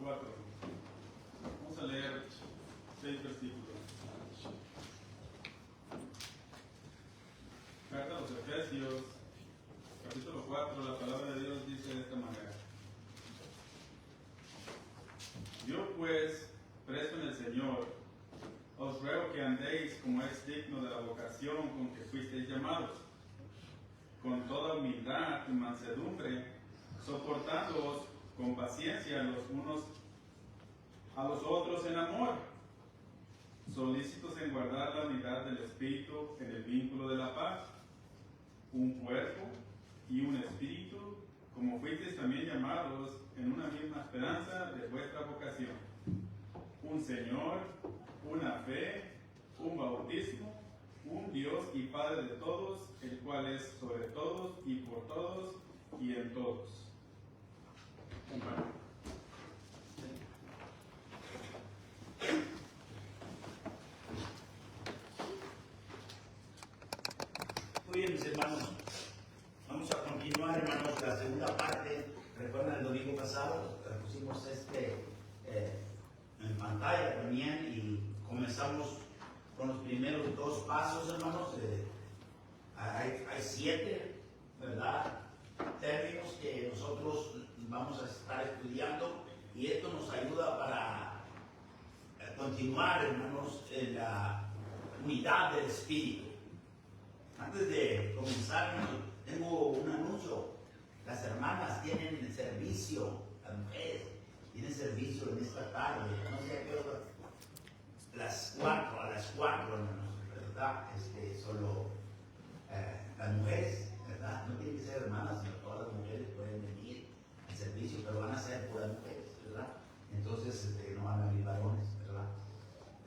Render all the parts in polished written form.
4. Vamos a leer 6 versículos. Carta a los Efesios, capítulo 4, la palabra de Dios dice de esta manera. Yo pues, preso en el Señor, os ruego que andéis como es digno de la vocación con que fuisteis llamados, con toda humildad y mansedumbre, soportándoos con paciencia los unos a los otros en amor, solícitos en guardar la unidad del Espíritu en el vínculo de la paz, un cuerpo y un espíritu, como fuisteis también llamados en una misma esperanza de vuestra vocación, un Señor, una fe, un bautismo, un Dios y Padre de todos, el cual es sobre todos y por todos y en todos. Muy bien, mis hermanos. Vamos a continuar, hermanos, la segunda parte. Recuerdan el domingo pasado, pusimos en pantalla también y comenzamos con los primeros 2 pasos, hermanos. Hay 7, ¿verdad? Términos que nosotros vamos a estar estudiando y esto nos ayuda para continuar, hermanos, en la unidad del Espíritu. Antes de comenzar, tengo un anuncio. Las hermanas tienen servicio, las mujeres tienen servicio en esta tarde. No sé a qué hora. A las 4, hermanos, ¿verdad? Solo las mujeres, ¿verdad? No tienen que ser hermanas, sino todas las mujeres pueden venir al servicio, pero van a ser puras mujeres, ¿verdad? Entonces, no van a venir varones, ¿verdad?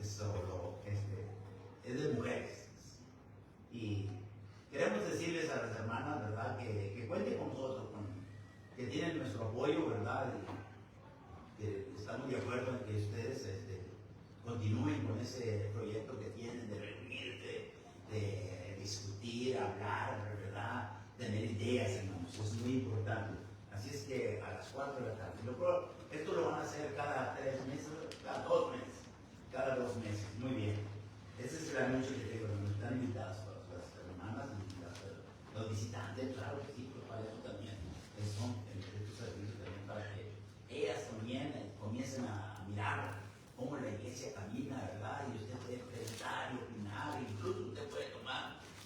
Es solo, es de mujeres. Y queremos decirles a las hermanas, ¿verdad? Que cuenten con nosotros, que tienen nuestro apoyo, ¿verdad? Y que estamos de acuerdo en que ustedes continúen con ese proyecto que tienen de reunirse, de discutir, hablar, ¿verdad? Tener ideas, hermanos. Eso es muy importante. Así es que a las 4 de la tarde. Esto lo van a hacer cada 3 meses, cada 2 meses. Cada 2 meses. Muy bien. Ese es el anuncio que tengo. Están invitados las hermanas y los visitantes, claro que sí, pero para eso también son estos servicios también para que ellas también comiencen a mirar cómo la iglesia camina, ¿verdad? Y usted puede presentar y opinar, incluso usted puede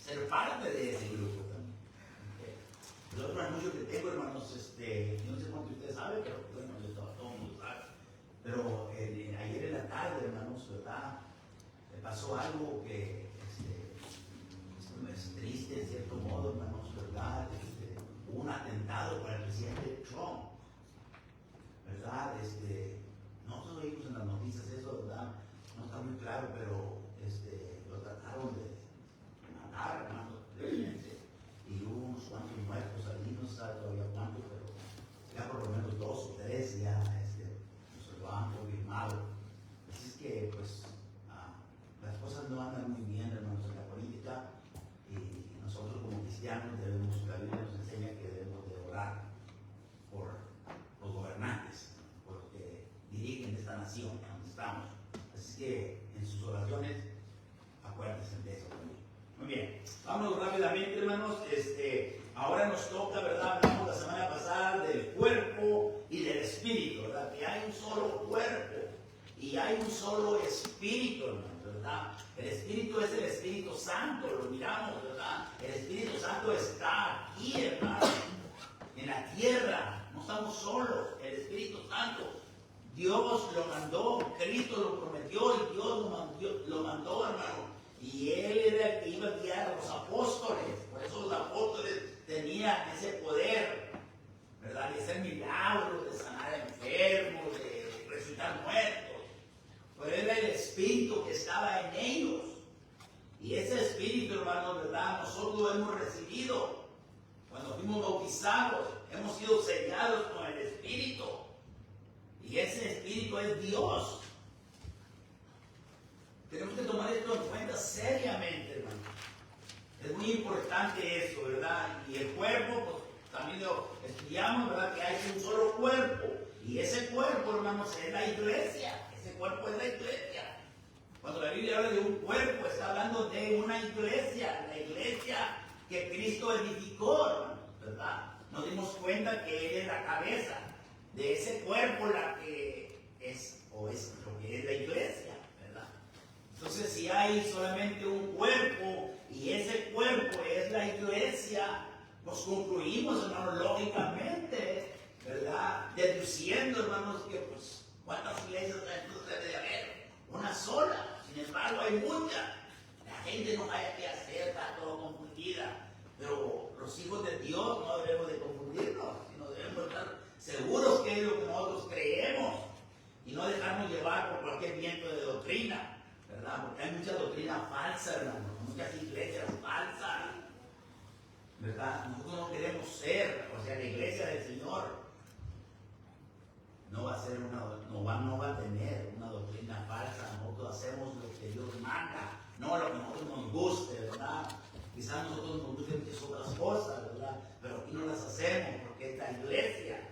ser parte de ese grupo también. Okay. El otro anuncio que tengo, hermanos, yo no sé cuánto ustedes saben, pero bueno, todo el mundo sabe. Pero ayer en la tarde, hermanos, ¿verdad? Pasó algo que es triste en cierto modo, hermanos, ¿verdad? Hubo un atentado para el presidente Trump, ¿verdad? Nosotros oímos en las noticias eso, ¿verdad? No está muy claro, pero lo trataron de matar, hermanos, presidente, y hubo unos cuantos muertos allí, no se sabe todavía cuántos, pero ya por lo menos 2 o 3 ya se lo han confirmado. Así es que, pues, las cosas no andan muy bien, hermanos, en la política, y nosotros como cristianos la Biblia nos enseña que debemos de orar por los gobernantes, porque dirigen esta nación donde estamos. Así que en sus oraciones, acuérdense de eso también. Muy bien, vámonos rápidamente, hermanos. Ahora nos toca, ¿verdad? Hablamos la semana pasada del cuerpo y del espíritu, ¿verdad? Que hay un solo cuerpo y hay un solo espíritu, hermanos. ¿Verdad? El Espíritu es el Espíritu Santo, lo miramos, ¿verdad? El Espíritu Santo está aquí, hermano, en la tierra, no estamos solos. El Espíritu Santo, Dios lo mandó, Cristo lo prometió y Dios lo mandó, hermano. Y Él era el que iba a guiar a los apóstoles, por eso los apóstoles tenían ese poder, ¿verdad? De hacer milagros, de sanar enfermos, de resucitar muertos. Pero era el Espíritu que estaba en ellos. Y ese Espíritu, hermanos, ¿verdad? Nosotros lo hemos recibido. Cuando fuimos bautizados, hemos sido sellados con el Espíritu. Y ese Espíritu es Dios. Tenemos que tomar esto en cuenta seriamente, hermano. Es muy importante eso, ¿verdad? Y el cuerpo, pues también lo estudiamos, ¿verdad? Que hay un solo cuerpo. Y ese cuerpo, hermanos, es la iglesia. Ese cuerpo es la iglesia. Cuando la Biblia habla de un cuerpo, está hablando de una iglesia, la iglesia que Cristo edificó, hermanos, ¿verdad? Nos dimos cuenta que Él es la cabeza de ese cuerpo, la que es, o es lo que es la iglesia, ¿verdad? Entonces, si hay solamente un cuerpo y ese cuerpo es la iglesia, nos concluimos, hermanos, lógicamente, ¿verdad? Deduciendo, hermanos, que pues, ¿cuántas iglesias debe de haber? Una sola. Sin embargo, hay muchas. La gente no sabe qué hacer, está todo confundida. Pero los hijos de Dios no debemos de confundirnos, sino debemos estar seguros que es lo que nosotros creemos y no dejarnos llevar por cualquier viento de doctrina, ¿verdad? Porque hay mucha doctrina falsa, hermano, muchas iglesias falsas, ¿verdad? Nosotros no queremos ser, o sea, la iglesia del Señor no va a ser no va a tener una doctrina falsa. Nosotros hacemos lo que Dios manda, no lo que a nosotros nos guste, ¿verdad? Quizás a nosotros nos gusten muchas otras cosas, ¿verdad? Pero aquí no las hacemos porque es la iglesia.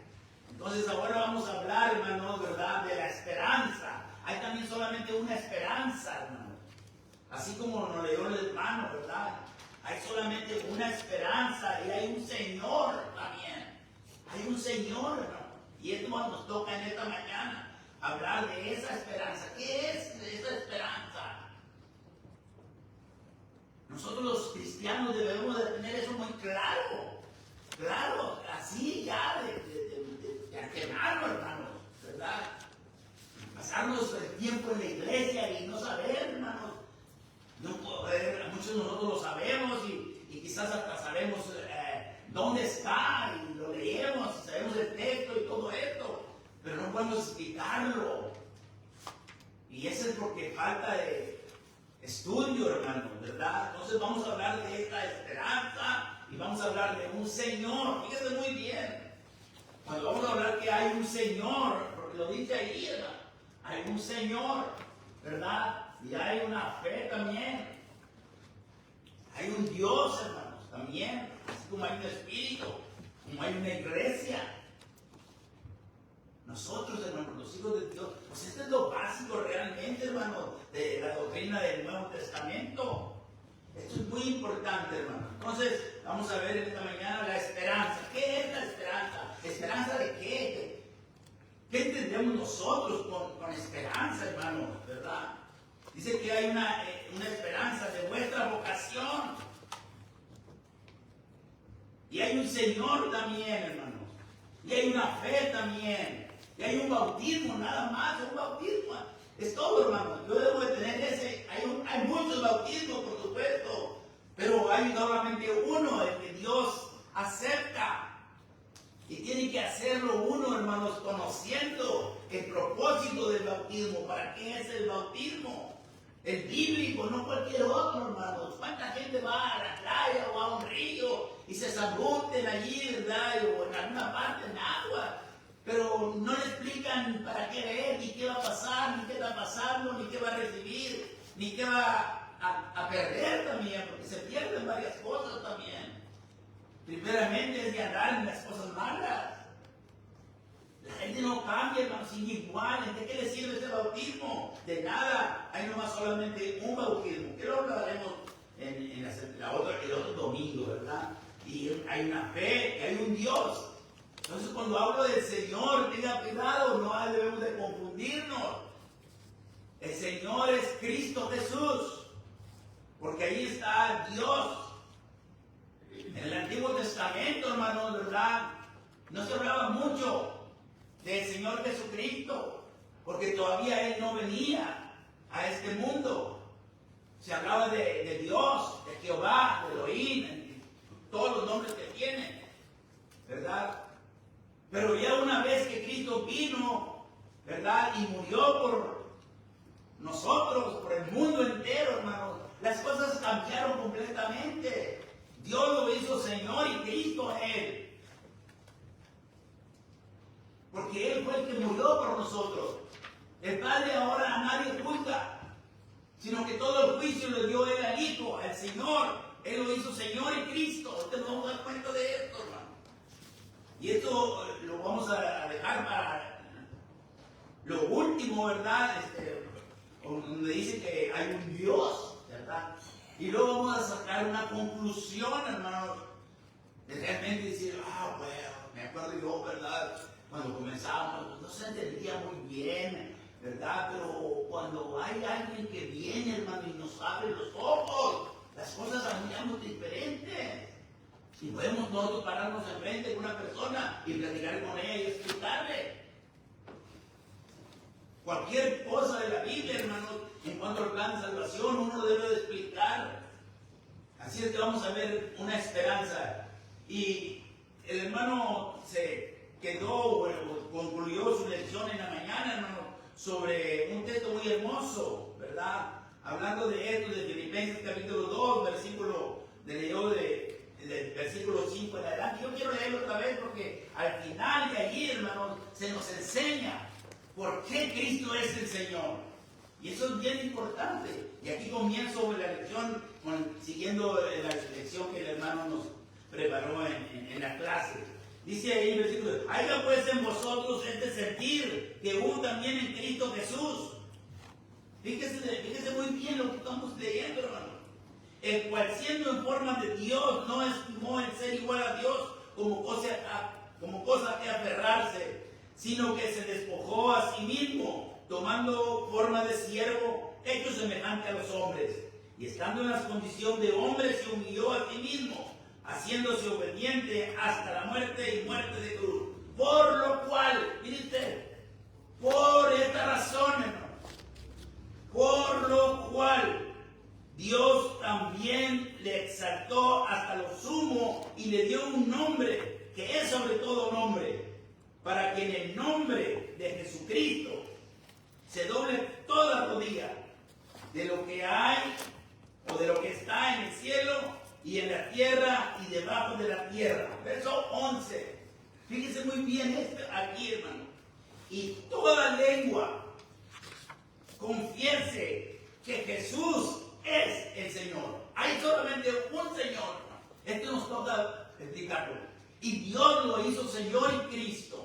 Entonces ahora vamos a hablar, hermanos, ¿verdad? De la esperanza. Hay también solamente una esperanza, hermano. Así como nos leyó el hermano, ¿verdad? Hay solamente una esperanza y hay un Señor también. Hay un Señor, hermano. Y esto nos toca en esta mañana hablar de esa esperanza. ¿Qué es esa esperanza? Nosotros los cristianos debemos de tener eso muy claro. Claro, así ya de antemano, hermanos, ¿verdad? Pasarnos el tiempo en la iglesia y no saber, hermanos. No poder, muchos de nosotros lo sabemos y quizás hasta sabemos dónde está y lo leemos y sabemos el texto y todo esto, pero no podemos explicarlo. Y eso es porque falta de estudio, hermano, ¿verdad? Entonces vamos a hablar de esta esperanza y vamos a hablar de un Señor. Fíjense muy bien. Cuando vamos a hablar que hay un Señor, porque lo dice ahí, ¿verdad? Hay un Señor, ¿verdad? Y hay una fe también. Hay un Dios, hermanos, también. Así como hay un Espíritu, como hay una iglesia. Nosotros, hermanos, los hijos de Dios, pues esto es lo básico realmente, hermanos, de la doctrina del Nuevo Testamento. Esto es muy importante, hermano. Entonces, vamos a ver esta mañana la esperanza. ¿Qué es la esperanza? ¿Esperanza de qué? ¿Qué entendemos nosotros con esperanza, hermanos? ¿Verdad? Dice que hay una esperanza de vuestra vocación. Y hay un Señor también, hermanos. Y hay una fe también. Y hay un bautismo, nada más, un bautismo. Es todo, hermanos. Yo debo de tener ese. Hay muchos bautismos, por supuesto. Pero hay solamente uno, el que Dios acepta. Y tiene que hacerlo uno, hermanos, conociendo el propósito del bautismo. ¿Para qué es el bautismo? El bíblico, no cualquier otro, hermanos. ¿Cuánta gente va a la playa o a un río y se zambuten allí, ¿verdad? O en alguna parte en agua? Pero no le explican para qué es, ni qué va a pasar, ni qué está pasando, ni qué va a recibir, ni qué va a perder también, porque se pierden varias cosas también. Primeramente es de andar en las cosas malas. La gente no cambia, hermano, sigue igual. ¿De qué le sirve ese bautismo? De nada. Hay nomás solamente un bautismo. Que lo hablaremos en el otro domingo, ¿verdad? Y hay una fe, que hay un Dios. Entonces, cuando hablo del Señor, tenga cuidado, no debemos de confundirnos. El Señor es Cristo Jesús, porque ahí está Dios. En el Antiguo Testamento, hermanos, ¿verdad? No se hablaba mucho del Señor Jesucristo, porque todavía Él no venía a este mundo. Se hablaba de Dios, de Jehová, de Elohim, todos los nombres que tiene, ¿verdad? Pero ya una vez que Cristo vino, ¿verdad? Y murió por nosotros, por el mundo entero, hermanos, las cosas cambiaron completamente. Dios lo hizo Señor y Cristo Él. Porque Él fue el que murió por nosotros. El Padre ahora a nadie juzga, sino que todo el juicio lo dio Él al Hijo, al Señor. Él lo hizo Señor y Cristo. Ustedes no vamos a dar cuenta de esto, hermano. Y esto lo vamos a dejar mismo, ¿verdad? Donde dice que hay un Dios, ¿verdad? Y luego vamos a sacar una conclusión, hermanos, de realmente decir, bueno, me acuerdo yo, ¿verdad? Cuando comenzábamos, no se entendía muy bien, ¿verdad? Pero cuando hay alguien que viene, hermano, y nos abre los ojos, las cosas van muy diferentes. Y podemos nosotros pararnos enfrente de una persona y platicar con ella y explicarle cualquier cosa de la Biblia, hermanos, en cuanto al plan de salvación, uno lo debe de explicar. Así es que vamos a ver una esperanza. Y el hermano se quedó, bueno, concluyó su lección en la mañana, hermano, sobre un texto muy hermoso, ¿verdad? Hablando de esto, de Filipenses capítulo 2, versículo, del versículo 5 en adelante. Yo quiero leerlo otra vez porque al final de allí, hermanos, se nos enseña por qué Cristo es el Señor. Y eso es bien importante. Y aquí comienzo la lección siguiendo la lección que el hermano nos preparó en la clase. Dice ahí el versículo: haya pues en vosotros este sentir que hubo también en Cristo Jesús. Fíjese muy bien lo que estamos leyendo, hermano. El cual siendo en forma de Dios no estimó el ser igual a Dios como cosa que aferrarse, sino que se despojó a sí mismo, tomando forma de siervo, hecho semejante a los hombres. Y estando en la condición de hombre, se humilló a sí mismo, haciéndose obediente hasta la muerte y muerte de cruz. Por lo cual, mire usted, por esta razón, hermano, por lo cual Dios también le exaltó hasta lo sumo y le dio un nombre que es sobre todo nombre, para que en el nombre de Jesucristo se doble toda rodilla de lo que hay o de lo que está en el cielo y en la tierra y debajo de la tierra. Verso 11. Fíjese muy bien esto aquí, hermano. Y toda lengua confiese que Jesús es el Señor. Hay solamente un Señor. Esto nos toca explicarlo. Y Dios lo hizo Señor y Cristo.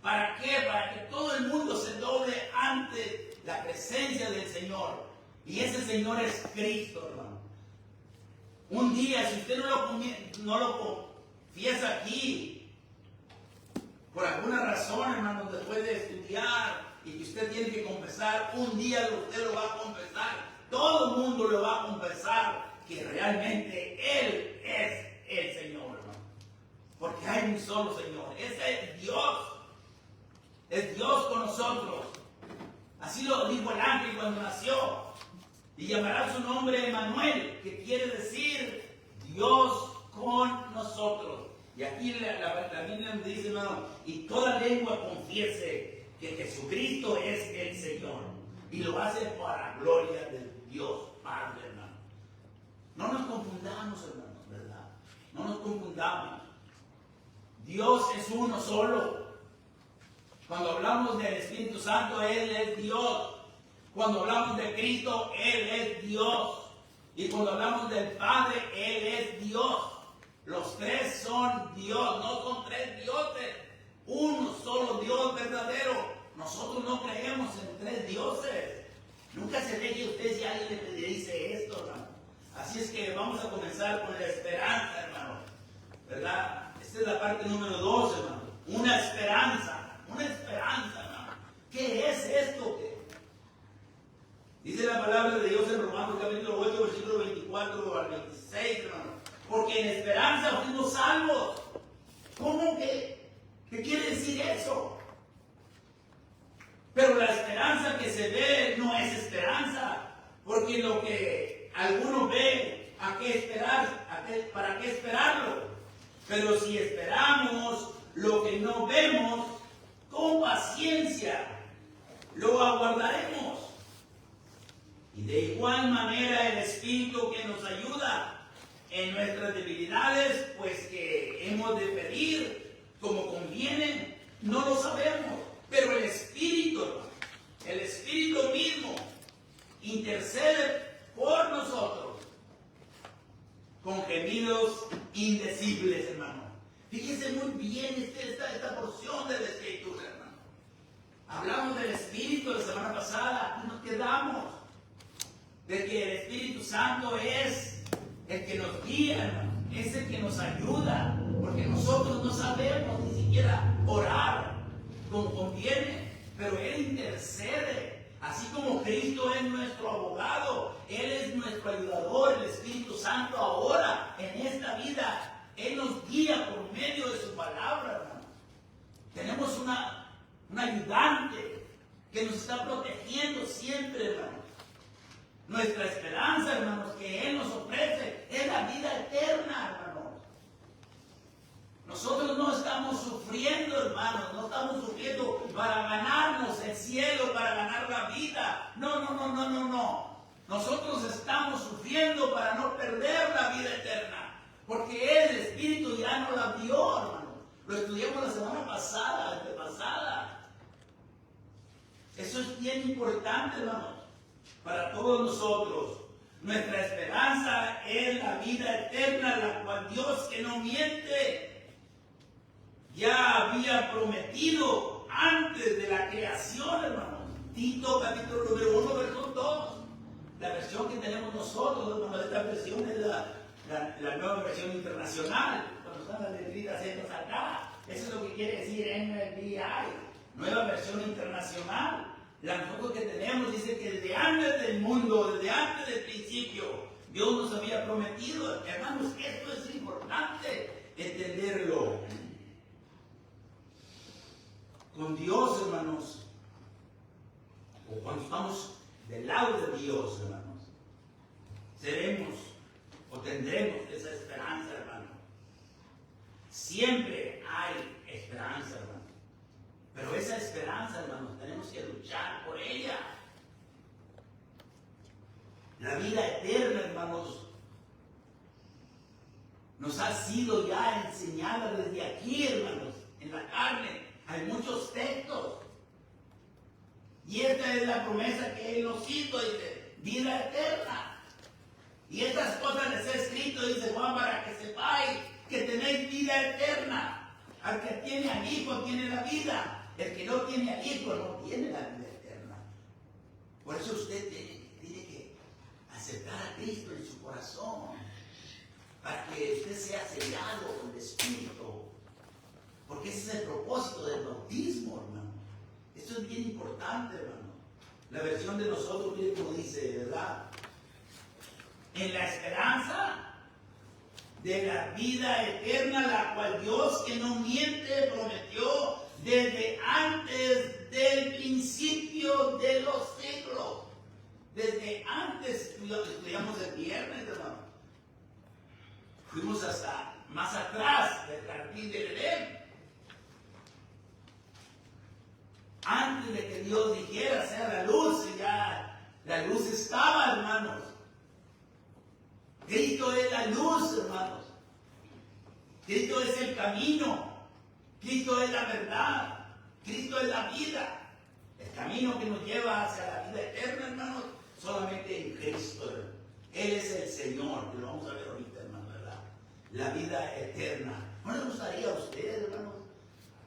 ¿Para qué? Para que todo el mundo se doble ante la presencia del Señor. Y ese Señor es Cristo, hermano. Un día, si usted no lo confiesa aquí, por alguna razón, hermano, después de estudiar y que usted tiene que confesar, un día usted lo va a confesar. Todo el mundo le va a confesar que realmente Él es el Señor, hermano. Porque hay un solo Señor. Ese es Dios. Es Dios con nosotros. Así lo dijo el ángel cuando nació. Y llamará su nombre Emmanuel, que quiere decir Dios con nosotros. Y aquí la Biblia nos dice, hermano, y toda lengua confiese que Jesucristo es el Señor. Y lo hace para gloria de Dios Padre, hermano. No nos confundamos, hermanos, ¿verdad? No nos confundamos. Dios es uno solo. Cuando hablamos del Espíritu Santo, Él es Dios. Cuando hablamos de Cristo, Él es Dios. Y cuando hablamos del Padre, Él es Dios. Los tres son Dios, no son tres dioses. Uno solo Dios verdadero. Nosotros no creemos en tres dioses. Nunca se deje usted si alguien le dice esto, hermano. Así es que vamos a comenzar con la esperanza, hermano. ¿Verdad? Esta es la parte número 2, hermano. Una esperanza, hermano. ¿Qué es esto? Dice la palabra de Dios en Romanos capítulo 8, versículo 24 al 26, hermano. Porque en esperanza fuimos salvos. ¿Cómo que? ¿Qué quiere decir eso? Pero la esperanza que se ve no es esperanza. Porque lo que algunos ven, ¿a qué esperar? ¿Para qué esperarlo? Pero si esperamos lo que no vemos, con paciencia lo aguardaremos. Y de igual manera el Espíritu que nos ayuda en nuestras debilidades, pues que hemos de pedir como conviene, no lo sabemos. Pero el Espíritu mismo, intercede por nosotros con gemidos indecibles, hermano. Fíjense muy bien esta porción de la Escritura, hermano. Hablamos hablamos del Espíritu la semana pasada, y nos quedamos de que el Espíritu Santo es el que nos guía, hermano, es el que nos ayuda, porque nosotros no sabemos ni siquiera orar como conviene, pero Él intercede. Así como Cristo es nuestro abogado, Él es nuestro ayudador, el Espíritu Santo ahora, en esta vida, Él nos guía por medio de su palabra, hermano. Tenemos un ayudante que nos está protegiendo siempre, hermano. Nuestra esperanza, hermanos, que Él nos ofrece es la vida eterna, hermanos. Nosotros no estamos sufriendo, hermanos, no estamos sufriendo para ganarnos el cielo, para ganar la vida. No. Nosotros estamos sufriendo para no perder la vida eterna, porque el Espíritu ya no la dio, hermanos. Lo estudiamos la semana pasada, antepasada. Eso es bien importante, hermanos, para todos nosotros. Nuestra esperanza es la vida eterna, la cual Dios, que no miente, ya había prometido antes de la creación, hermanos. Tito capítulo número 1, verso 2. La versión que tenemos nosotros, hermanos, esta versión es la nueva versión internacional. Cuando están las letritas estas acá, eso es lo que quiere decir NBI, nueva versión internacional. La nosotros que tenemos dice que desde antes del mundo, desde antes del principio, Dios nos había prometido. Hermanos, esto es importante entenderlo. Con Dios, hermanos, o cuando estamos del lado de Dios, hermanos, seremos o tendremos esa esperanza, hermano. Siempre hay esperanza, hermano. Pero esa esperanza, hermanos, tenemos que luchar por ella. La vida eterna, hermanos, nos ha sido ya enseñada desde aquí, hermanos, en la carne. Hay muchos textos. Y esta es la promesa que Él nos hizo, dice, vida eterna. Y estas cosas les he escrito, dice Juan, para que sepáis que tenéis vida eterna. Al que tiene al Hijo tiene la vida. El que no tiene al Hijo no tiene la vida eterna. Por eso usted tiene que aceptar a Cristo en su corazón, para que usted sea sellado con el Espíritu. Porque ese es el propósito del bautismo, hermano. Esto es bien importante, hermano. La versión de nosotros, mire cómo dice, ¿verdad? En la esperanza de la vida eterna, la cual Dios, que no miente, prometió desde antes del principio de los siglos. Desde antes, estudiamos el viernes, hermano. Fuimos hasta más atrás del jardín del Edén. Antes de que Dios dijera sea la luz, ya la luz estaba, hermanos. Cristo es la luz, hermanos. Cristo es el camino. Cristo es la verdad. Cristo es la vida. El camino que nos lleva hacia la vida eterna, hermanos, solamente en Cristo. Él es el Señor, que lo vamos a ver ahorita, hermano, ¿verdad? La vida eterna. ¿No les gustaría a ustedes, hermanos,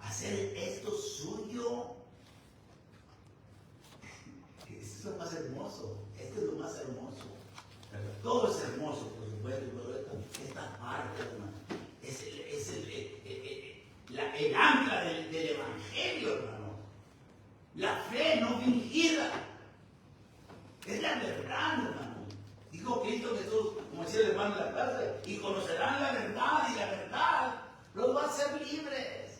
hacer esto suyo? Esto es lo más hermoso. Esto es lo más hermoso. Todo es hermoso, por supuesto, pero esta parte, hermano, es el ancla del Evangelio, hermano. La fe no fingida. Es la verdad, hermano. Dijo Cristo Jesús, como decía el hermano de la clase, y conocerán la verdad, y la verdad los va a hacer libres.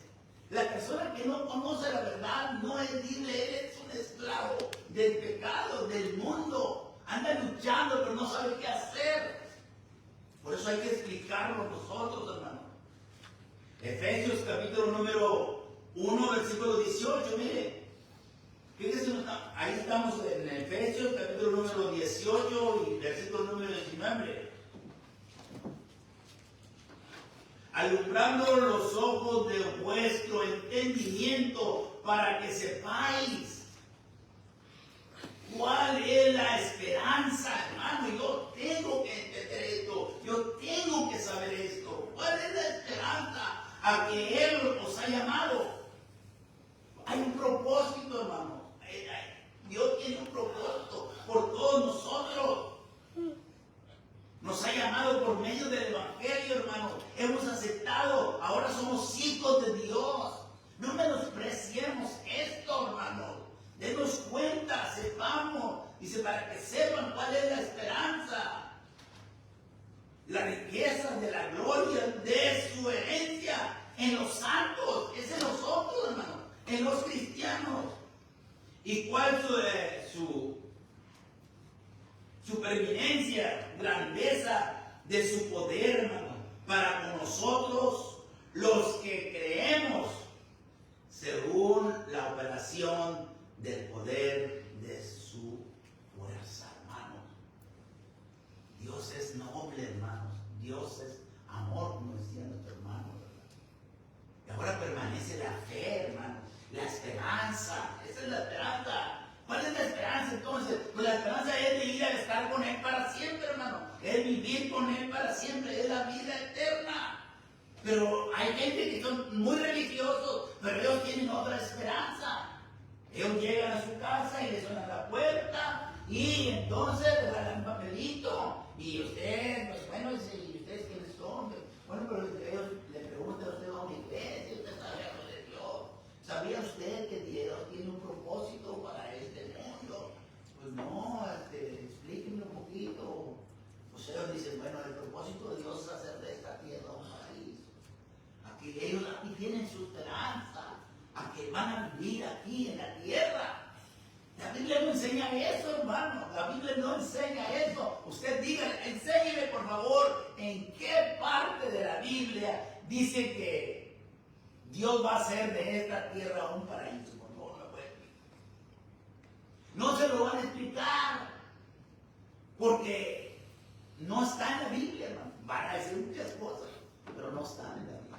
La persona que no conoce la verdad no es libre, él es un esclavo del pecado, del mundo. Anda luchando, pero no sabe qué hacer. Por eso hay que explicarlo nosotros, hermano. Efesios capítulo número 1, versículo 18, mire. Fíjense, ahí estamos en Efesios capítulo número 18 y versículo número 19. Alumbrando los ojos de vuestro entendimiento para que sepáis cuál es la esperanza, hermano. Yo tengo que entender esto, yo tengo que saber esto. ¿Cuál es la esperanza a que Él os ha llamado? Hay un propósito, hermano. Dice, para que sepan cuál es la esperanza, la riqueza de la gloria de su herencia en los santos, es en nosotros, hermano, en los cristianos. ¿Y cuál su preeminencia, grandeza de su poder, hermano, para con nosotros los que creemos, según la operación del poder de su fuerza, hermanos? Dios es noble, hermanos. Dios es amor, como decía nuestro hermano, ¿verdad? Y ahora permanece la fe, hermanos, la esperanza. Esa es la esperanza. ¿Cuál es la esperanza entonces? Pues la esperanza es de ir a estar con Él para siempre, hermano. Es vivir con Él para siempre, es la vida eterna. Pero hay gente que son muy religiosos, pero ellos tienen otra esperanza. Ellos llegan a su casa y le suenan la puerta y entonces le dan un papelito. Y usted, pues bueno, dice, ¿y ustedes quiénes son? Bueno, pero ellos le preguntan a usted a una iglesia, usted sabe algo de Dios. ¿Sabía usted que Dios tiene un propósito para este mundo? Pues no, explíquenme un poquito. Pues ellos dicen, bueno, el propósito de Dios es hacer de esta tierra un paraíso. Aquí ellos aquí tienen su esperanza, a que van a vivir aquí en la tierra. La Biblia no enseña eso, hermano. La Biblia no enseña eso. Usted diga, enséñeme por favor en qué parte de la Biblia dice que Dios va a hacer de esta tierra un paraíso. Por favor, me puede explicar. No se lo van a explicar porque no está en la Biblia, hermano. Van a decir muchas cosas, pero no están en la Biblia.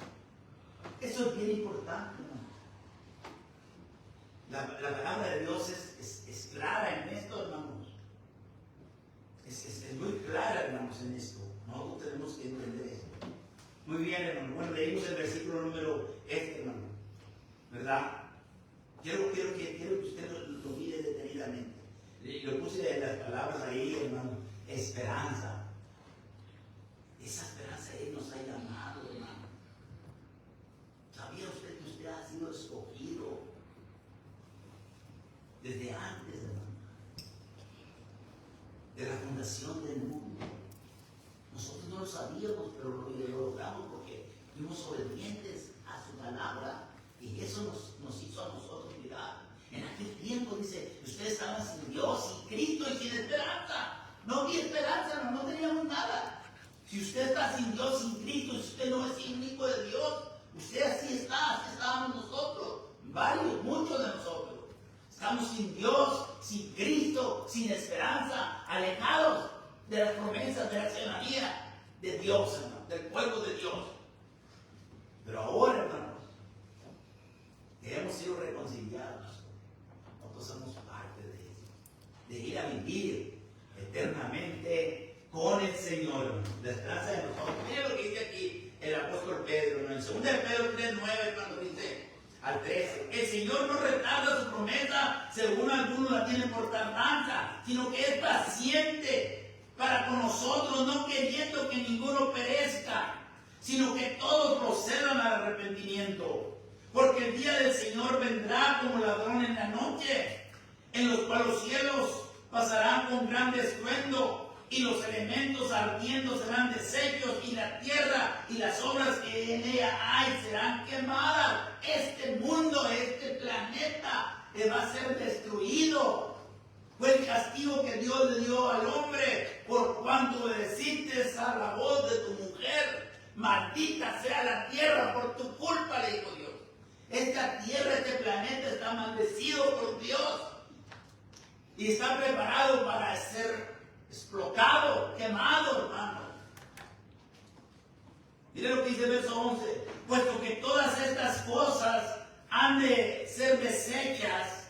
Eso es bien importante, hermano. La palabra de Dios es clara en esto, hermanos. Es muy clara, hermanos, en esto. Nosotros tenemos que entender esto. Muy bien, hermano. Bueno, leímos el versículo número hermano. ¿Verdad? Quiero que usted lo mire detenidamente. Lo puse en las palabras ahí, hermano. Esperanza. Esa esperanza Él nos ha llamado, hermano. ¿Sabía usted que usted ha sido escogido desde antes, hermano, de la fundación del mundo? Nosotros no lo sabíamos, pero lo logramos porque fuimos obedientes a su palabra y eso nos hizo a nosotros mirar. En aquel tiempo, dice, ustedes estaban sin Dios, sin Cristo y sin esperanza. No había esperanza, no teníamos nada. Si usted está sin Dios, sin Cristo, si usted no es hijo de Dios, usted así está, así estábamos nosotros, varios, muchos de nosotros. Estamos sin Dios, sin Cristo, sin esperanza, alejados de las promesas de la ciudadanía de Dios, hermano, del pueblo de Dios. Pero ahora, hermanos, que hemos sido reconciliados, nosotros somos parte de eso, de ir a vivir eternamente con el Señor, hermano. La esperanza de nosotros. Mira lo que dice aquí el apóstol Pedro, hermano. En 2 de Pedro 3:9, cuando dice al 13, el Señor no retarda su promesa según algunos la tienen por tardanza, sino que es paciente para con nosotros, no queriendo que ninguno perezca, sino que todos procedan al arrepentimiento. Porque el día del Señor vendrá como ladrón en la noche, en los cuales los cielos pasarán con gran estruendo, y los elementos ardiendo serán deshechos, y la tierra y las obras que en ella hay serán quemadas. Este mundo, este planeta, va a ser destruido. Fue el castigo que Dios le dio al hombre por cuanto obedeciste a la voz de tu mujer. Maldita sea la tierra por tu culpa, le dijo Dios. Esta tierra, este planeta está maldecido por Dios y está preparado para ser explotado, quemado, hermano. Mire lo que dice el verso 11. Puesto que todas estas cosas han de ser deshechas,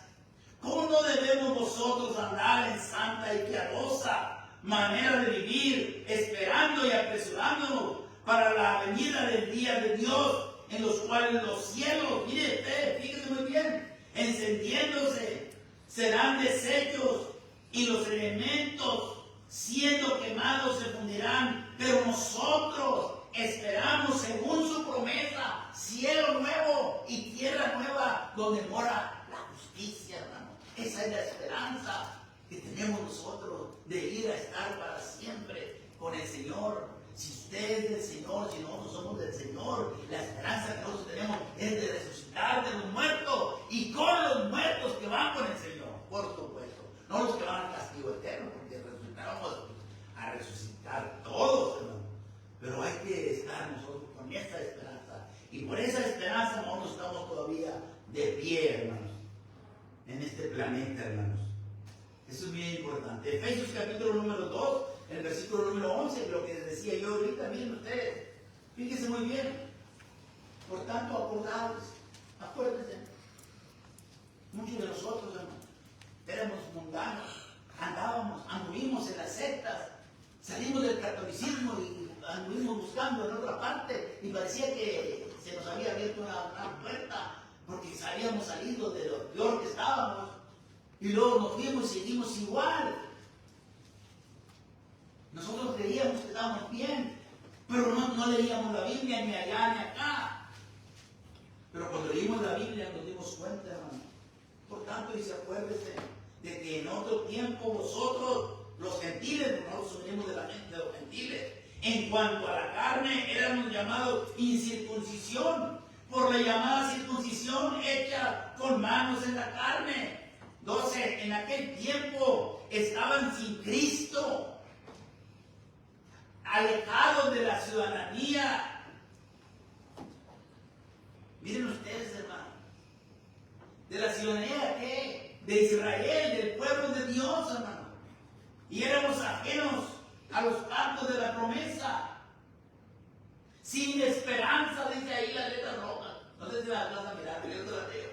¿cómo no debemos vosotros andar en santa y piadosa manera de vivir, esperando y apresurándonos para la venida del día de Dios, en los cuales los cielos, mire usted, fíjese muy bien, encendiéndose, serán deshechos y los elementos siendo quemados se fundirán? Pero nosotros esperamos según su promesa cielo nuevo y tierra nueva donde mora la justicia, hermano. Esa es la esperanza. que tenemos nosotros de ir a estar para siempre con el Señor. Si usted es del Señor, si nosotros somos del Señor, la esperanza que nosotros tenemos es de resucitar de los muertos y con los muertos que van con el Señor, por supuesto. No los que van al castigo eterno, porque resucitamos a resucitar todos, hermano. Pero hay que estar nosotros con esa esperanza. Y por esa esperanza nosotros estamos todavía de pie, hermanos, en este planeta, hermanos. Eso es bien importante. Efesios capítulo número 2, el versículo número 11, lo que les decía yo ahorita, miren ustedes, fíjense muy bien. Por tanto, acuérdense, muchos de nosotros, hermanos, éramos mundanos, anduvimos en las sectas, salimos del catolicismo y anduvimos buscando en otra parte y parecía que se nos había abierto una puerta porque habíamos salido de lo peor que estábamos y luego nos fuimos y seguimos igual. Nosotros creíamos que estábamos bien, pero no leíamos la Biblia ni allá ni acá. Pero cuando leímos la Biblia nos dimos cuenta, hermano. Por tanto, dice, acuérdese de que en otro tiempo vosotros, los gentiles, nosotros venimos de la gente de los gentiles, en cuanto a la carne, éramos llamados incircuncisión, por la llamada circuncisión hecha con manos en la carne. 12. En aquel tiempo estaban sin Cristo, alejados de la ciudadanía. Miren ustedes, hermano, de la ciudadanía ¿qué? De Israel, del pueblo de Dios, hermano. Y éramos ajenos a los pactos de la promesa, sin esperanza, dice ahí la letra roja. No sé si la vas a mirar, pero yo te la leo.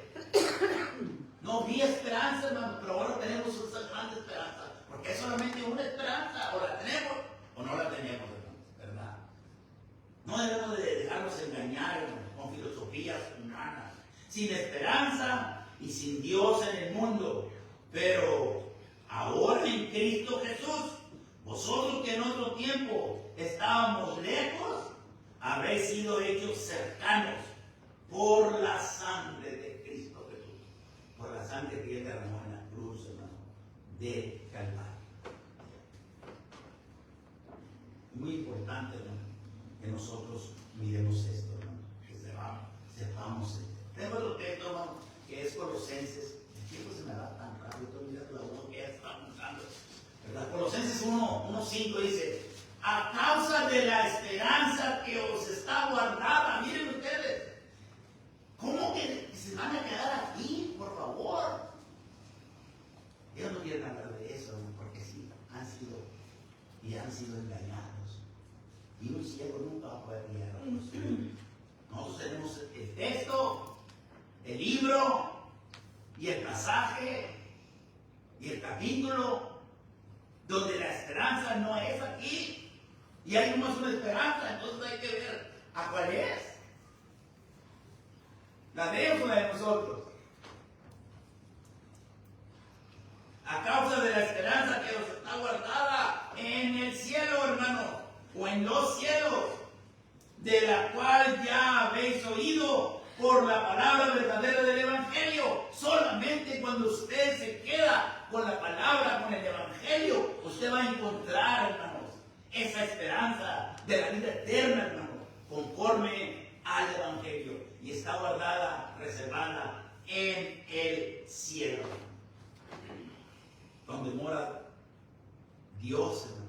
No había esperanza, hermano, pero ahora tenemos esa gran esperanza, porque es solamente una esperanza, o la tenemos o no la tenemos, hermano, ¿verdad? No debemos de dejarnos engañar, hermano, con filosofías humanas, sin esperanza y sin Dios en el mundo. Pero ahora en Cristo Jesús, vosotros que en otro tiempo estábamos lejos, habéis sido hechos cercanos por la sangre de Cristo Jesús, por la sangre que Él derramó en la cruz, hermano, de Calvario. Muy importante, hermano, que nosotros miremos esto, hermano, que sepamos esto. Tengo otro texto, hermano, que es Colosenses. El tiempo se me va tan rápido, estoy mirando la voz que ya estamos usando, ¿verdad? Colosenses 1:5 dice: a causa de la esperanza que os está guardada. Miren ustedes, ¿cómo que se van a quedar aquí, por favor? Yo no quiero hablar de eso, ¿no? Porque sí, han sido engañados. Y un ciego nunca va a poder guiarlos. Nosotros tenemos el texto, el libro, y el pasaje, y el capítulo, donde la esperanza no es aquí. Y hay más una esperanza, entonces hay que ver a cuál es. ¿La de ellos o la de nosotros? A causa de la esperanza que os está guardada en el cielo, hermano, o en los cielos, de la cual ya habéis oído por la palabra verdadera del Evangelio. Solamente cuando usted se queda con la palabra, con el Evangelio, usted va a encontrar, hermanos, esa esperanza de la vida eterna, hermano, conforme al Evangelio. Y está guardada, reservada en el cielo, donde mora Dios, hermano.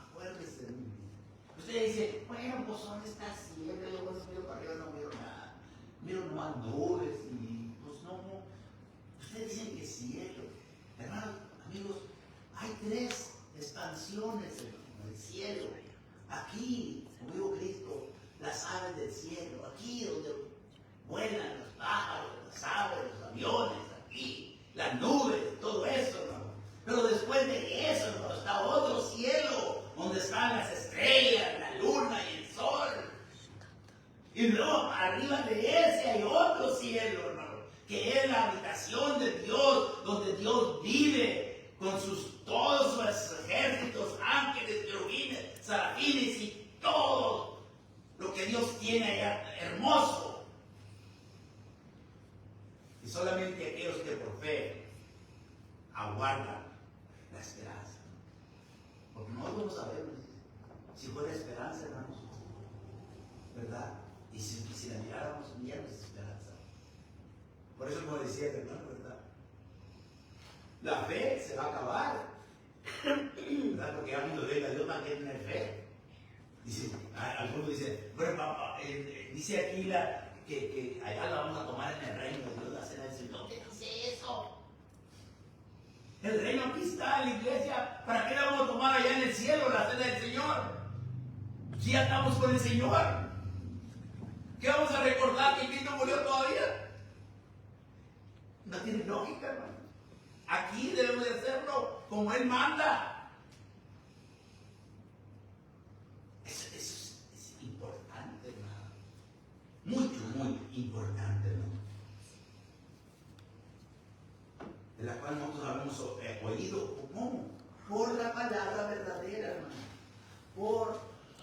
Acuérdese. Usted dice, bueno, pues ¿dónde está el cielo? Yo cuando miro para arriba no miro nada. Miro nomás nubes y pues no. Ustedes dicen que cielo. Hermanos, amigos, hay 3 expansiones en el cielo. Aquí, como dijo Cristo, las aves del cielo. Aquí donde vuelan los pájaros, las aves, los aviones. Aquí, las nubes, todo eso, hermano. Pero después de eso, hermano, está otro cielo, donde están las estrellas, la luna y el sol. Y luego, arriba de ese hay otro cielo, hermano, que es la habitación de Dios, donde Dios vive con todos sus ejércitos, ángeles, querubines, serafines y todo lo que Dios tiene allá, hermoso. Y solamente aquellos que por fe aguardan La esperanza. Porque nosotros no sabemos si fuera esperanza, hermanos, ¿verdad? Y si la miráramos, ya no es esperanza. Por eso, como decía el hermano, ¿verdad? La fe se va a acabar, ¿verdad? Porque ya cuando venga Dios va a tener fe. Dice, algunos dicen, bueno, papá, dice aquí que allá la vamos a tomar en el reino de Dios, la cena del Señor. ¿Qué dice eso? El reino aquí está, la iglesia. ¿Para qué la vamos a tomar allá en el cielo, la cena del Señor? Si ya estamos con el Señor. ¿Qué vamos a recordar que Cristo murió todavía? No tiene lógica, hermano. Aquí debemos de hacerlo como Él manda. Eso es importante, hermano. Mucho, muy importante, hermano. De la cual nosotros habíamos oído, ¿cómo? Por la palabra verdadera, hermano. Por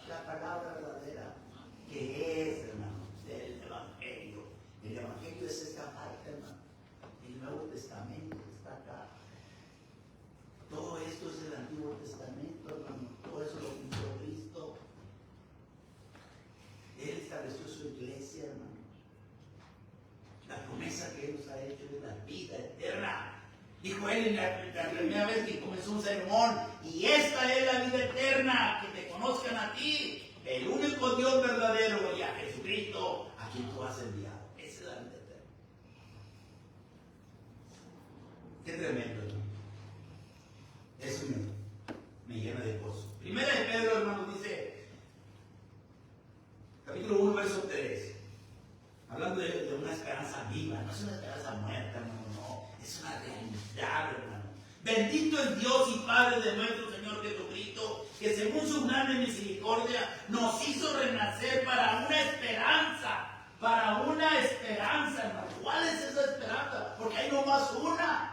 la palabra verdadera, que es, hermano, del Evangelio. El Evangelio es esta parte, hermano. El Nuevo Testamento está acá. Todo esto es el Antiguo Testamento, hermano. Todo eso lo hizo Cristo. Él estableció su iglesia, hermano. La promesa que Él nos ha hecho es la vida eterna. Dijo Él en la primera vez que comenzó un sermón, y esta es la vida eterna, que te conozcan a ti, el único Dios verdadero, y a Jesucristo, a quien tú has enviado. Esa es la vida eterna. Qué tremendo, hermano. Eso me llena de gozo. Primera de Pedro, hermano, dice, capítulo 1, verso 3, hablando de una esperanza viva, no es una esperanza muerta, hermano, no, es una realidad, hermano. Bendito es Dios y Padre de nuestro Señor Jesucristo, que según su grande misericordia nos hizo renacer para una esperanza, hermano. ¿Cuál es esa esperanza? Porque hay nomás una.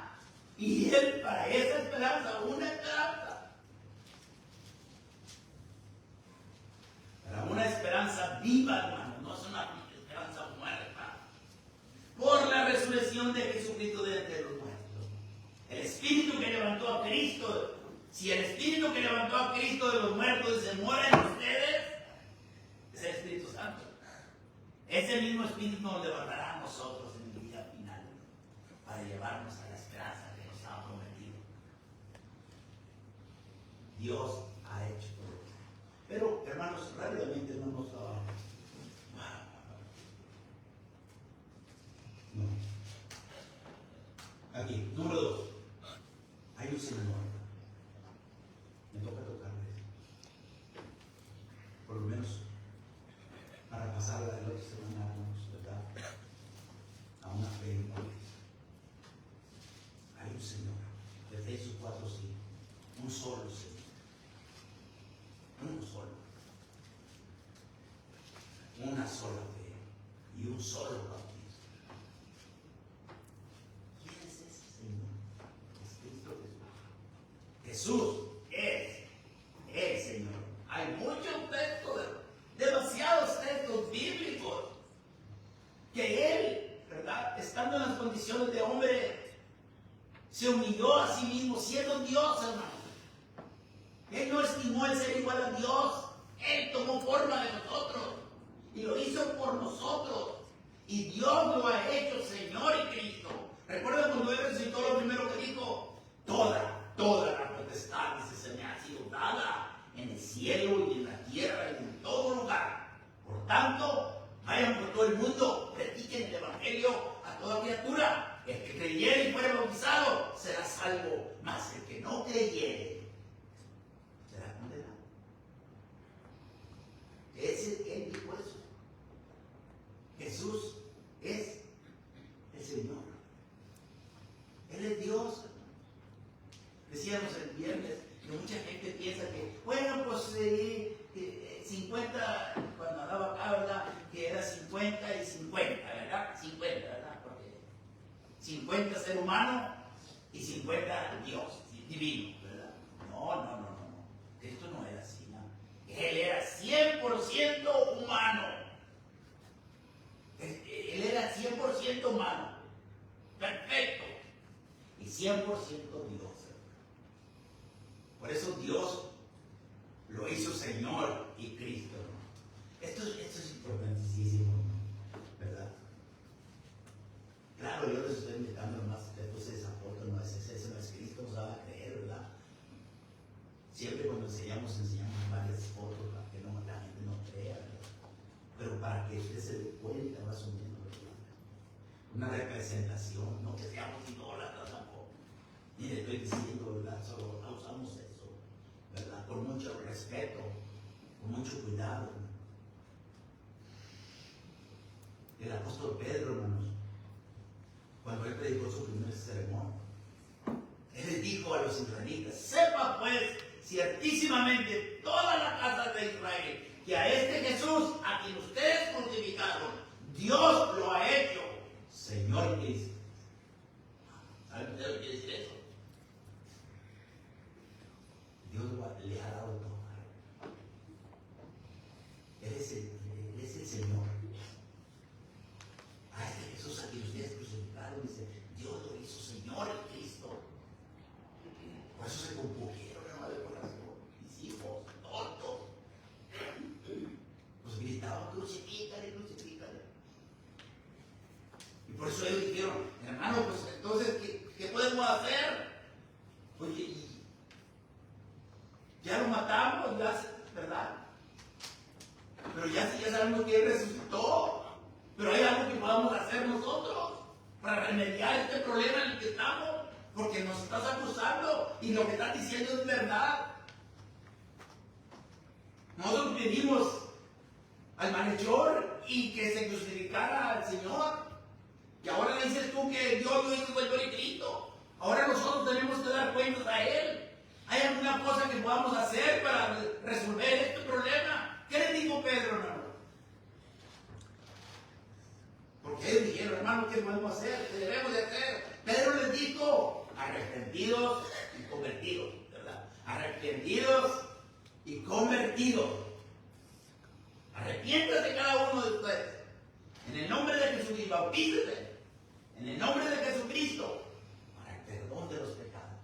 Y Él, para esa esperanza, una esperanza. Para una esperanza viva, hermano, no es una esperanza muerta. Por la resurrección de Jesucristo de entre los muertos. El Espíritu que levantó a Cristo, si el Espíritu que levantó a Cristo de los muertos y se muere en ustedes, es el Espíritu Santo. Ese mismo Espíritu nos levantará a nosotros en el día final, para llevarnos a la esperanza que nos ha prometido. Dios ha hecho todo esto. Pero, hermanos, rápidamente no nos no. Aquí, número 2. Hay un Señor. Me toca tocarles. Por lo menos para pasar la de la otra semana, ¿verdad? A una fe en Cristo. Hay un Señor. Efesios 4, sí. Un solo Señor. Uno solo. Una sola fe y un solo bautismo. ¿Quién es ese Señor? Es Cristo Jesús. Jesús es el Señor. Hay muchos textos, demasiados textos bíblicos, que Él, ¿verdad?, estando en las condiciones de hombre, se humilló a sí mismo, siendo Dios, hermano. Él no estimó el ser igual a Dios. Él tomó forma de nosotros y lo hizo por nosotros. Y Dios lo ha hecho Señor y Cristo. Recuerda cuando Él resucitó, lo primero que dijo: toda la potestad, dice, se me ha sido dada en el cielo y en la tierra y en todo lugar. Por tanto, vayan por todo el mundo, prediquen el Evangelio a toda criatura. El que creyere y fuere bautizado será salvo, mas el que no creyere será condenado. Él dijo eso. Jesús es el Señor. Él es Dios. Decíamos el viernes que mucha gente piensa que, bueno, pues 50, cuando hablaba acá, ¿verdad?, que era 50 y 50, ¿verdad? 50, ¿verdad? Porque 50 ser humano y 50 Dios, divino, ¿verdad? No. Esto no era así, ¿no? Él era 100% humano. Él era 100% humano. Perfecto. Y 100% Dios. Por eso Dios lo hizo Señor y Cristo. Esto es importantísimo, ¿verdad? Claro, yo les estoy invitando más que entonces esa foto no es ese no es Cristo, nos va a creer, ¿verdad? Siempre cuando enseñamos varias fotos para que la gente no crea, ¿verdad? Pero para que usted se dé cuenta más o menos, ¿verdad? Una representación, no que seamos idólatras tampoco. Ni le estoy diciendo, ¿verdad? Solo usamos eso, ¿verdad? Con mucho respeto, con mucho cuidado. El apóstol Pedro, hermanos, cuando él predicó su primer sermón, él les dijo a los israelitas: sepa pues ciertísimamente toda la casa de Israel que a este Jesús, a quien ustedes crucificaron, Dios lo ha hecho Señor y Cristo. ¿Saben ustedes lo que quiere decir eso? Dios le ha dado todo. Él es el Señor. A este Jesús a quien ustedes crucificaron, dice, Dios lo hizo Señor y Cristo. Por eso se compugieron, hermano, de corazón. Mis hijos, tontos. Pues gritaban: crucifícale, crucifícale. Y por eso ellos dijeron: hermano, pues entonces, ¿qué podemos hacer? Oye, ya lo matamos, ¿verdad? Pero ya sabemos que Él resucitó. Pero hay algo que podamos hacer nosotros para remediar este problema en el que estamos, porque nos estás acusando y lo que estás diciendo es verdad. Nosotros pedimos al malhechor y que se crucificara al Señor. Y ahora le dices tú que Dios lo hizo Señor y Cristo. Ahora nosotros tenemos que dar cuentas a Él. ¿Hay alguna cosa que podamos hacer para resolver este problema? ¿Qué le dijo Pedro, hermano? Porque ellos dijeron: hermano, ¿qué podemos hacer? ¿Qué debemos de hacer? Pedro les dijo: arrepentidos y convertidos, ¿verdad? Arrepentidos y convertidos. Arrepiéntase cada uno de ustedes en el nombre de Jesús y bautícese en el nombre de Jesucristo para el perdón de los pecados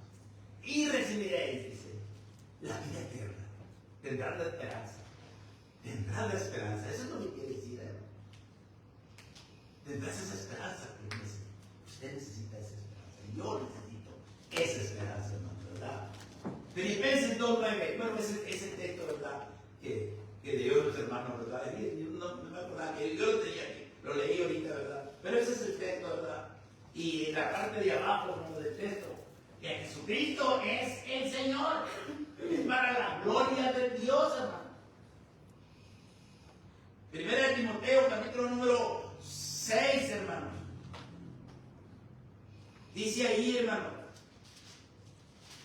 y recibiréis, dice, la vida eterna. Tendrás la esperanza. Tendrás la esperanza. Eso es lo que quiere decir, hermano. Tendrás esa esperanza que usted necesita esa esperanza. Y yo necesito esa esperanza, hermano, ¿verdad? Filipenses 2:9. Bueno, ese texto, ¿verdad? Que dio los hermanos, ¿verdad? No me acordaba que yo lo tenía aquí. Lo leí ahorita, ¿verdad? Pero ese es el texto, ¿verdad? Y en la parte de abajo, hermano, del texto, que Jesucristo es el Señor. Es para la gloria de Dios, hermano. Primera de Timoteo, capítulo número 6, hermanos. Dice ahí, hermano,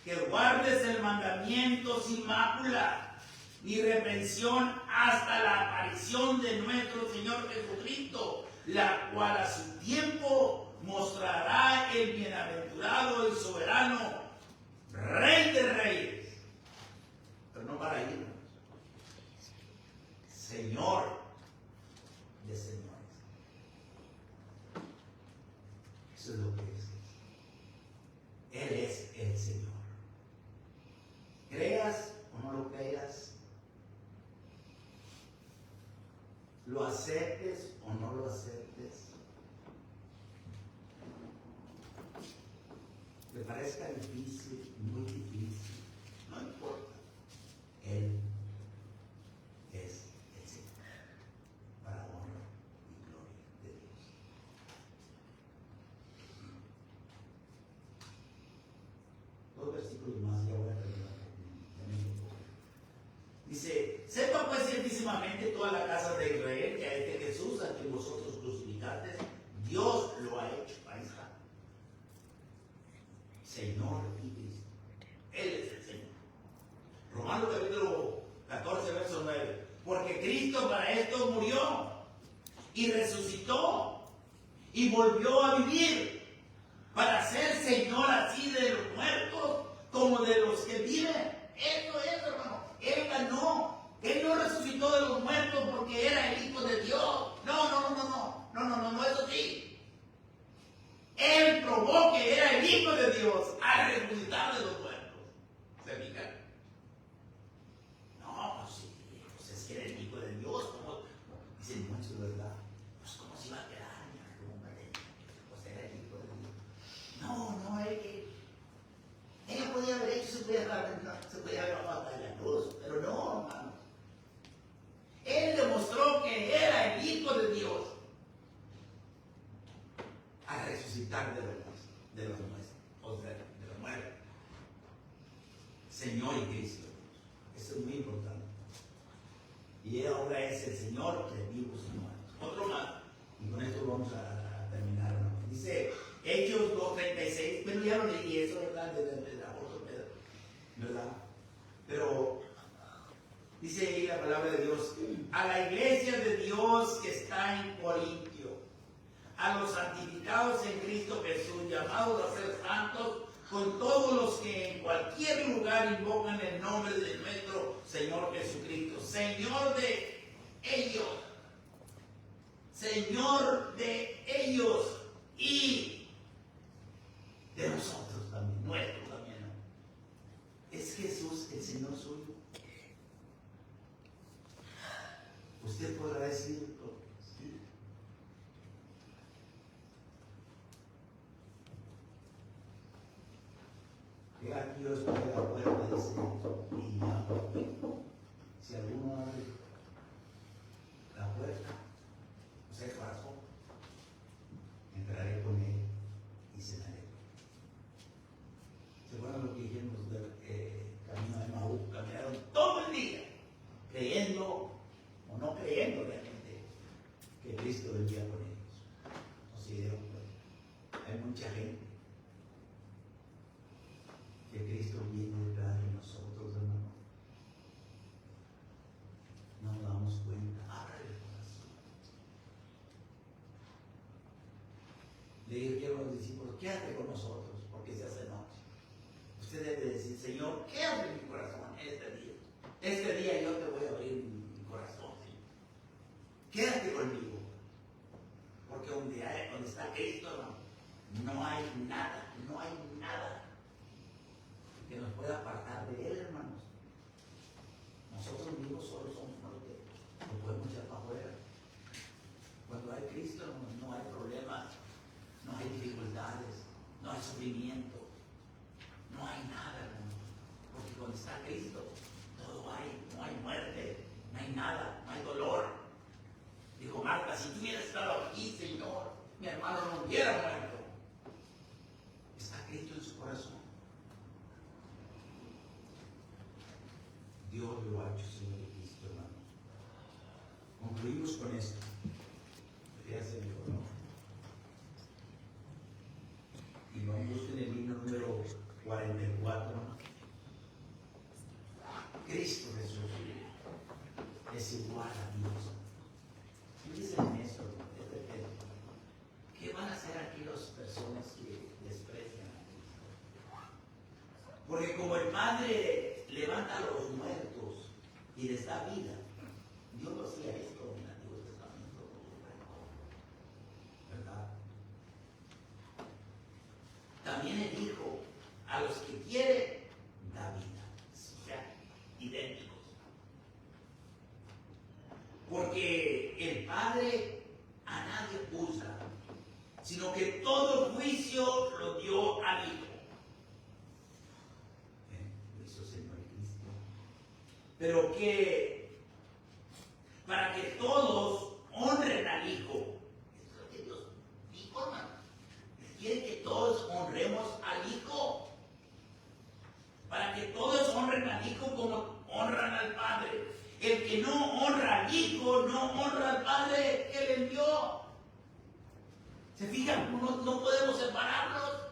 que guardes el mandamiento sin mácula ni reprensión hasta la aparición de nuestro Señor Jesucristo, la cual a su tiempo mostrará el bienaventurado y soberano Rey de Reyes. Pero no para ir, Señor de señores. Eso es lo que es. Él es el Señor. Creas o no lo creas, lo aceptes o no lo aceptes, te parezca difícil, muy difícil, no importa. Él es el Señor, para honra y gloria de Dios. Dos versículos más, ya voy a terminar. Dice: sepa pues ciertísimamente toda la casa de Israel que a este Jesús, a quien vosotros crucificasteis, Dios lo ha hecho. Ahí está. Señor y Cristo. Él es el Señor. Romanos capítulo 14, verso 9. Porque Cristo para esto murió y resucitó y volvió a vivir para ser Señor así de los muertos como de los que viven. Esto es, hermano. Él ganó. Él no resucitó de los muertos porque era el Hijo de Dios. No, eso sí. Él probó que era el Hijo de Dios al resucitar de los muertos. ¿Se fijan? se podía haber bajado de la cruz, pero no, hermano. Él demostró que era el Hijo de Dios al resucitar de los muertos. Señor y Cristo. Eso es muy importante. Y ahora es el Señor de vivos y muertos. Otro más. Y con esto vamos a terminar, hermano. Dice Hechos 2:36. Bueno, ya lo leí eso, ¿verdad? Del apóstol Pedro, ¿verdad? Pero dice ahí la palabra de Dios: a la iglesia de Dios que está en Corintio, a los santificados en Cristo Jesús, llamados a ser santos, con todos los que en cualquier lugar invocan el nombre de nuestro Señor Jesucristo, Señor de ellos y de nosotros también, nuestro también, ¿no? Es Jesús el Señor suyo. Usted podrá decir, sí. Que aquí yo estoy a la puerta, dice, y llamo. Si alguno abre la puerta, o sea, el corazón, entraré con él y cenaré. ¿Se acuerdan lo que dijimos del camino de Maús? Caminaron todo el día creyendo o no creyendo realmente que Cristo vendría por ellos. No se dieron cuenta. Hay mucha gente que Cristo viene detrás de nosotros, hermano. No nos damos cuenta. Abre el corazón. Le dijeron a los discípulos: quédate con nosotros, porque se hace noche. Usted debe decir: Señor, quédate en mi corazón este día. Este día yo te voy a abrir mi corazón, Señor. Quédate conmigo. Porque donde está Cristo, no hay nada que nos pueda apartar de Él, hermanos. Nosotros mismos solos somos los que nos podemos echar para afuera. Cuando hay Cristo, no hay problemas, no hay dificultades, no hay sufrimiento, no hay nada, hermanos. Porque cuando está Cristo, todo hay, no hay muerte, no hay nada, no hay dolor. Dijo Marta: si tú hubieras estado aquí, Señor, mi hermano no hubiera muerto. Está Cristo en su corazón. Dios lo ha hecho, Señor y Cristo, hermanos. Concluimos con esto. Fíjense mejor, ¿no? Y vamos en el himno número 44. Cristo Jesús es igual a Dios. Piensen en eso, ¿qué van a hacer aquí las personas que desprecian a Cristo? Porque como el Padre levanta a los muertos y les da vida, Dios lo hacía esto en el Antiguo Testamento, ¿verdad? También el Hijo, a los que quiere, da vida. O sea, idénticos. Porque el Padre a nadie juzga, sino que todo juicio lo dio al Hijo. Eso, Señor Cristo. Pero que para que todos honren al Hijo. Eso es lo que Dios dijo, hermano. Quiere que todos honremos al Hijo. Para que todos honren al Hijo como honran al Padre. El que no honra al Hijo, no honra al Padre que le envió. ¿Se fijan? No podemos separarlos.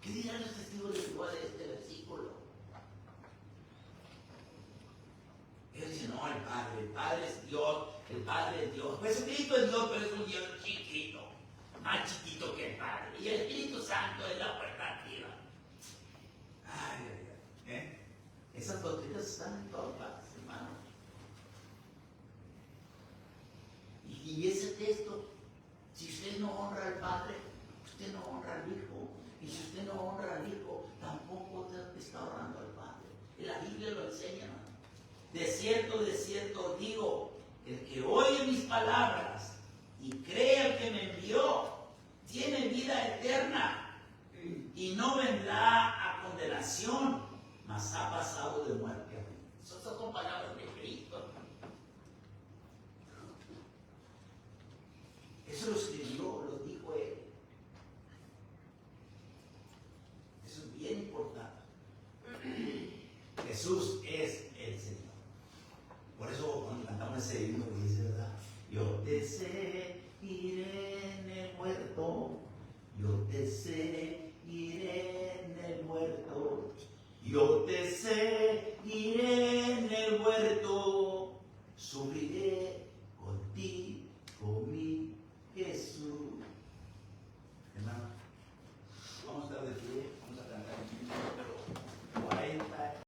¿Qué dirán los testigos de Jehová de este versículo? Ellos dicen: no, el Padre es Dios, el Padre es Dios. Jesucristo es Dios, pero es un Dios chiquito, más chiquito que el Padre. Y el Espíritu Santo es la puerta activa. Esas doctrinas están en todas partes, hermano. Y ese texto, si usted no honra al Padre, usted no honra al Hijo. Y si usted no honra al Hijo, tampoco usted está honrando al Padre. Y la Biblia lo enseña, hermano. De cierto digo, el que oye mis palabras y cree al que me envió, tiene vida vida eterna y no vendrá a condenación, mas ha pasado de muerte a vida. Esas son palabras de Cristo. Eso lo escribió, lo dijo él. Eso es bien importante. Jesús es el Señor. Por eso cuando cantamos ese himno que dice, ¿verdad? Yo te seguiré en el huerto, yo te seguiré en el huerto, yo te seguiré